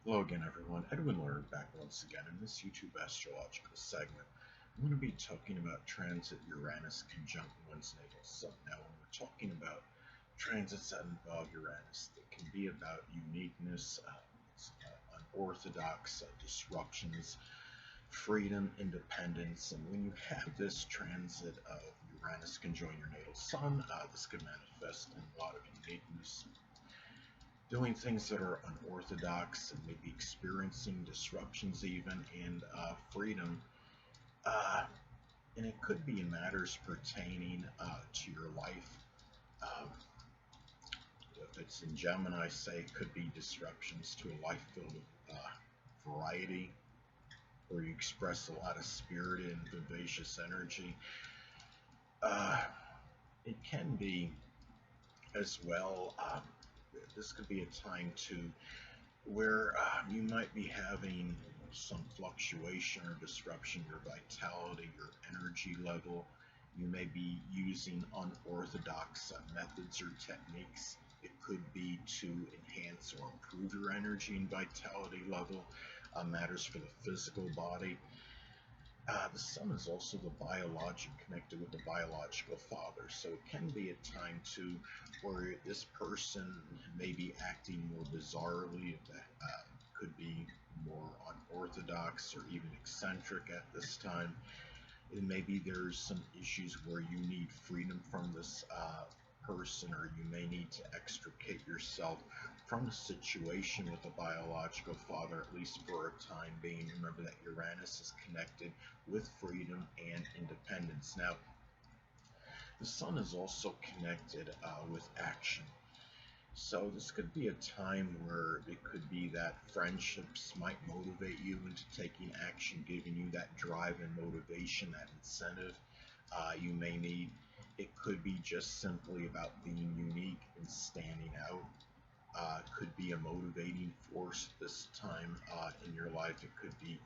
Hello again, everyone. Edwin Learnard back once again in this YouTube astrological segment. I'm going to be talking about transit Uranus conjunct one's natal sun. Now, when we're talking about transits that involve Uranus, they can be about uniqueness, unorthodox disruptions, freedom, independence, and when you have this transit of Uranus conjoin your natal sun, this can manifest in a lot of uniqueness, doing things that are unorthodox and maybe experiencing disruptions even and freedom. Uh, and it could be in matters pertaining to your life. Um, if it's in Gemini, say, it could be disruptions to a life filled with variety, where you express a lot of spirited and vivacious energy. Uh, it can be as well. This could be a time to where you might be having some fluctuation or disruption in your vitality, your energy level. You may be using unorthodox methods or techniques. It could be to enhance or improve your energy and vitality level. Matters for the physical body. The sun is also the biologic connected with the biological father, so it can be a time too where this person may be acting more bizarrely. That could be more unorthodox or even eccentric at this time. And maybe there's some issues where you need freedom from this person, or you may need to extricate yourself from a situation with a biological father, at least for a time being. Remember that Uranus is connected with freedom and independence. Now, the sun is also connected with action. So this could be a time where it could be that friendships might motivate you into taking action, giving you that drive and motivation, that incentive you may need. It could be just simply about being unique and standing out. Could be a motivating force this time in your life. It could be,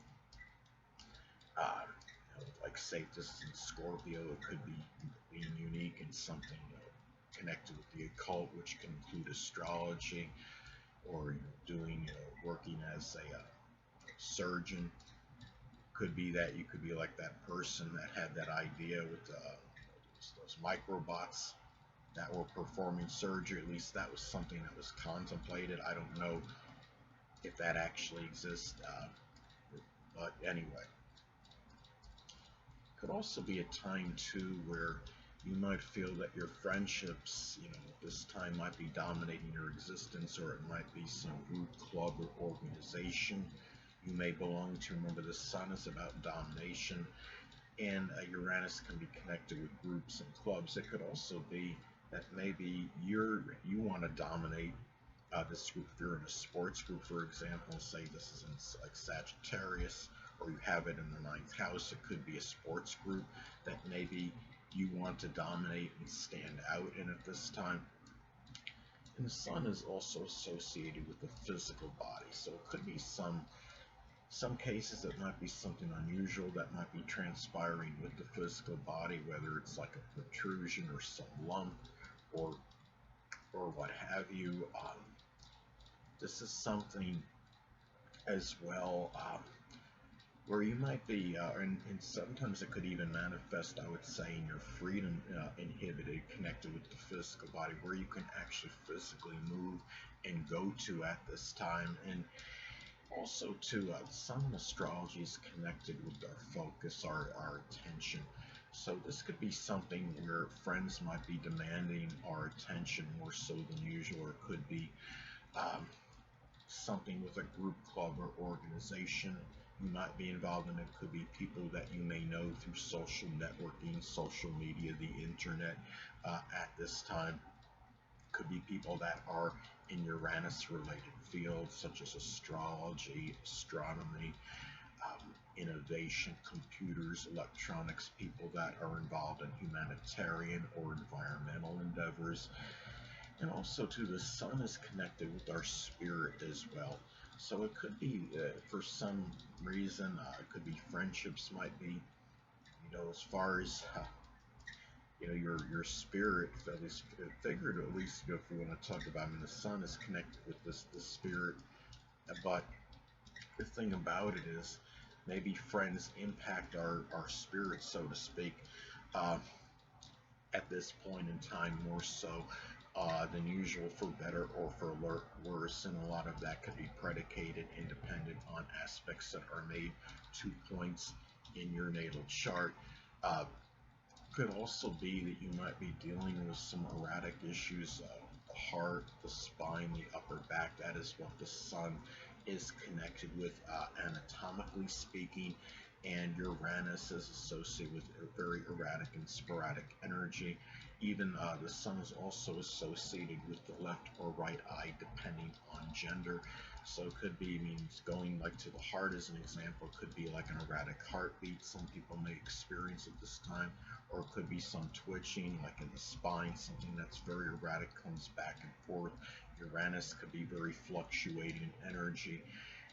like say this is in Scorpio, it could be being unique in something connected with the occult, which can include astrology, or doing, working as a surgeon. Could be that you could be like that person that had that idea with those microbots that were performing surgery. At least that was something that was contemplated. I don't know if that actually exists, but anyway. Could also be a time too where you might feel that your friendships, this time might be dominating your existence, or it might be some group, club, or organization you may belong to. Remember, the sun is about domination, and Uranus can be connected with groups and clubs. It could also be that maybe you want to dominate this group. If you're in a sports group, for example, say this is in like Sagittarius, or you have it in the ninth house, it could be a sports group that maybe you want to dominate and stand out in at this time. And the sun is also associated with the physical body, so it could be some cases that might be something unusual that might be transpiring with the physical body, whether it's like a protrusion or some lump, or what have you. This is something as well where you might be, and sometimes it could even manifest, I would say, in your freedom inhibited, connected with the physical body, where you can actually physically move and go to at this time. And also to sun in astrology is connected with our focus, our attention. So this could be something where friends might be demanding our attention more so than usual, or it could be um, something with a group, club, or organization you might be involved in. It could be people that you may know through social networking, social media, the internet at this time. Could be people that are in Uranus related fields such as astrology, astronomy, innovation, computers, electronics, people that are involved in humanitarian or environmental endeavors. And also too, the sun is connected with our spirit as well. So it could be, for some reason, it could be friendships might be, as far as, your spirit, at least figured, at least, if we want to talk about, I mean, the sun is connected with this spirit, but The thing about it is maybe friends impact our spirits, so to speak, uh, at this point in time more so than usual, for better or for worse, and a lot of that could be predicated and dependent on aspects that are made to points in your natal chart. Uh, could also be that you might be dealing with some erratic issues, the heart, the spine, the upper back. That is what the sun is connected with, anatomically speaking, and Uranus is associated with a very erratic and sporadic energy. Even the sun is also associated with the left or right eye, depending on gender. So it could be, means going like to the heart as an example, could be like an erratic heartbeat some people may experience at this time, or it could be some twitching like in the spine, something that's very erratic, comes back and forth. Uranus could be very fluctuating energy.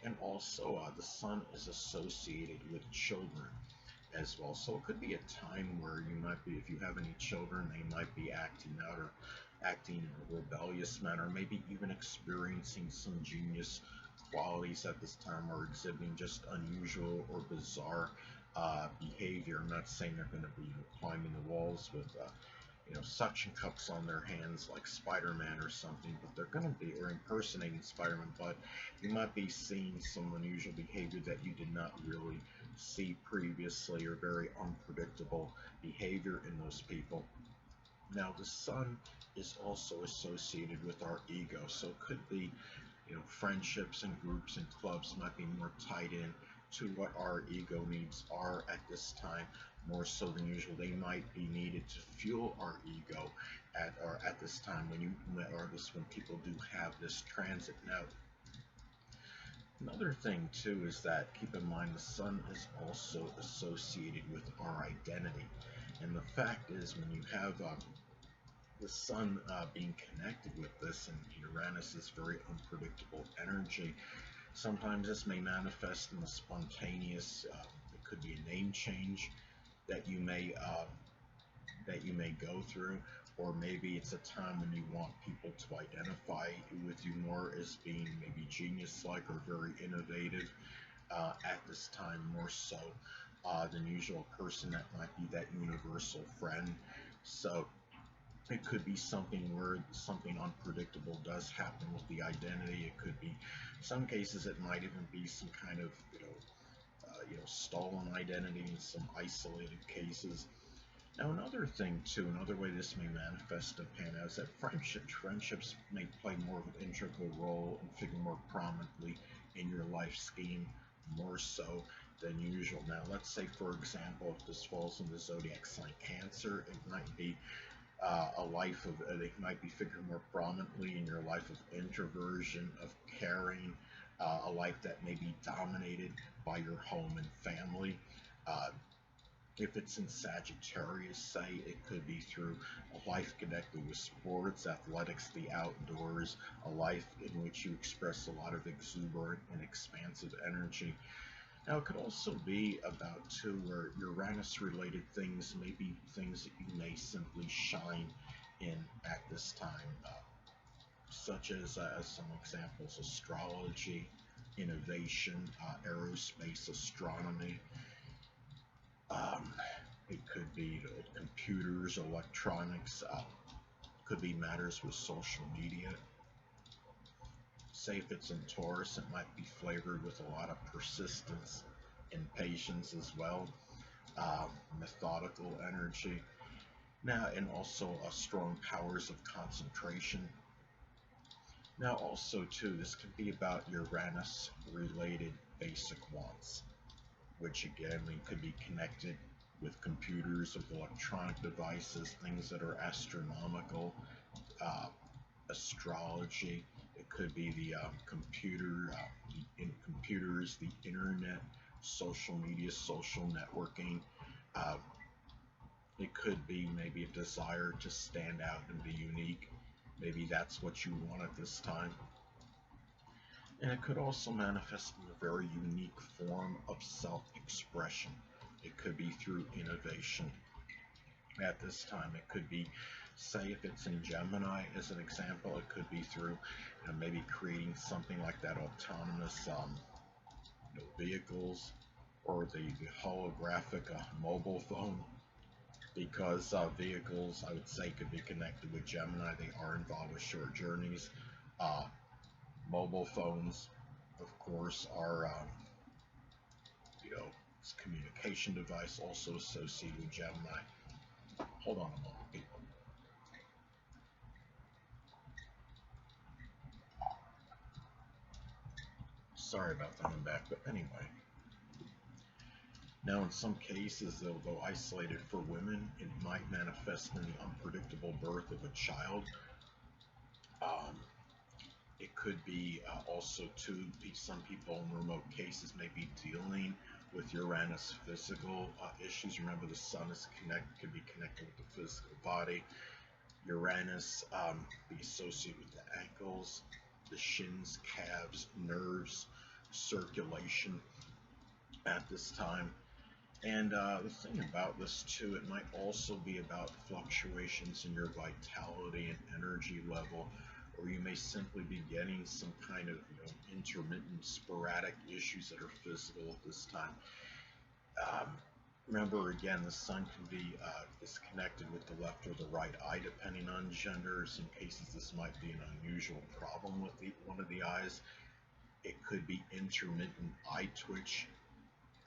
And also the sun is associated with children as well. So it could be a time where you might be, if you have any children, they might be acting out or acting in a rebellious manner, maybe even experiencing some genius qualities at this time, or exhibiting just unusual or bizarre behavior. I'm not saying they're going to be climbing the walls with suction cups on their hands like Spider-Man or something, but they're going to be, or impersonating Spider-Man, but you might be seeing some unusual behavior that you did not really see previously, or very unpredictable behavior in those people. Now, the sun is also associated with our ego, so it could be, friendships and groups and clubs might be more tied in to what our ego needs are at this time, more so than usual. They might be needed to fuel our ego at this time when people do have this transit. Now, another thing too is that keep in mind the sun is also associated with our identity, and the fact is when you have the sun being connected with this, and Uranus is very unpredictable energy. Sometimes this may manifest in a spontaneous. It could be a name change that you may go through, or maybe it's a time when you want people to identify with you more as being maybe genius-like or very innovative at this time, more so than usual. Person that might be that universal friend. So it could be something where something unpredictable does happen with the identity. It could be, some cases, it might even be some kind of stolen identity in some isolated cases. Now, another thing too, another way this may manifest and pan out is that friendships may play more of an integral role and figure more prominently in your life scheme, more so than usual. Now, let's say, for example, if this falls in the zodiac sign Cancer, it might be a life of, they might be figured more prominently in your life of introversion, of caring, a life that may be dominated by your home and family. If it's in Sagittarius, say, it could be through a life connected with sports, athletics, the outdoors, a life in which you express a lot of exuberant and expansive energy. Now, it could also be about, too, where Uranus-related things may be things that you may simply shine in at this time, such as some examples, astrology, innovation, aerospace, astronomy. It could be computers, electronics, could be matters with social media. Say if it's in Taurus, it might be flavored with a lot of persistence and patience as well, methodical energy. Now, and also strong powers of concentration. Now, also too, this can be about Uranus-related basic wants, which again could be connected with computers, with electronic devices, things that are astronomical, astrology. It could be the computers, the internet, social media, social networking. Uh, it could be maybe a desire to stand out and be unique. Maybe that's what you want at this time. And it could also manifest in a very unique form of self-expression. It could be through innovation. At this time, it could be, say if it's in Gemini as an example, it could be through maybe creating something like that autonomous vehicles, or the holographic mobile phone, because vehicles, I would say, could be connected with Gemini. They are involved with short journeys. Uh, Mobile phones, of course, are it's a communication device also associated with Gemini. Hold on a moment, people. Sorry about that, I'm back. But anyway, now in some cases, though isolated for women, it might manifest in the unpredictable birth of a child. Um, it could be also too, some people in remote cases may be dealing with Uranus physical issues. Remember, the sun is could be connected with the physical body. Uranus be associated with the ankles, the shins, calves, nerves, circulation at this time. And the thing about this too, it might also be about fluctuations in your vitality and energy level, or you may simply be getting some kind of intermittent, sporadic issues that are physical at this time. Um, Remember, again, the sun can be disconnected with the left or the right eye, depending on gender. Some cases, this might be an unusual problem with one of the eyes. It could be intermittent eye twitch.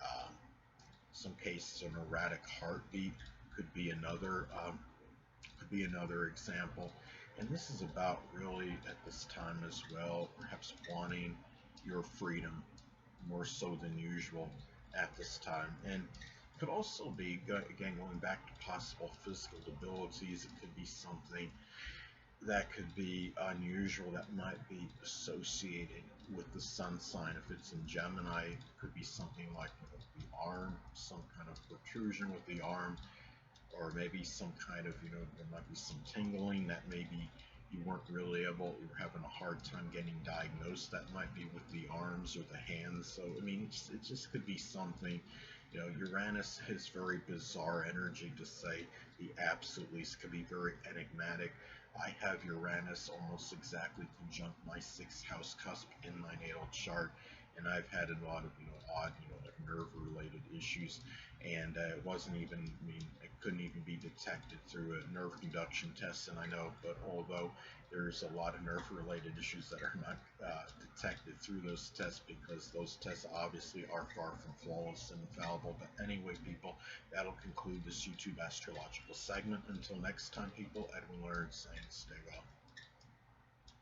Um, some cases, an erratic heartbeat could be another example. And this is about really at this time as well, perhaps wanting your freedom more so than usual at this time. And could also be, again, going back to possible physical debilities. It could be something that could be unusual that might be associated with the sun sign. If it's in Gemini, it could be something like the arm, some kind of protrusion with the arm, or maybe some kind of, there might be some tingling that maybe you weren't really able, you're having a hard time getting diagnosed. That might be with the arms or the hands. So, I mean, it just could be something. Uranus has very bizarre energy, to say the absolute least. Could be very enigmatic. I have Uranus almost exactly conjunct my 6th house cusp in my natal chart, and I've had a lot of odd like nerve-related issues, and it wasn't even, I mean, it couldn't even be detected through a nerve conduction test. And I know, but although there's a lot of nerve-related issues that are not detected through those tests, because those tests obviously are far from flawless and infallible. But anyway, people, that'll conclude this YouTube astrological segment. Until next time, people, Edwin Learnard saying stay well.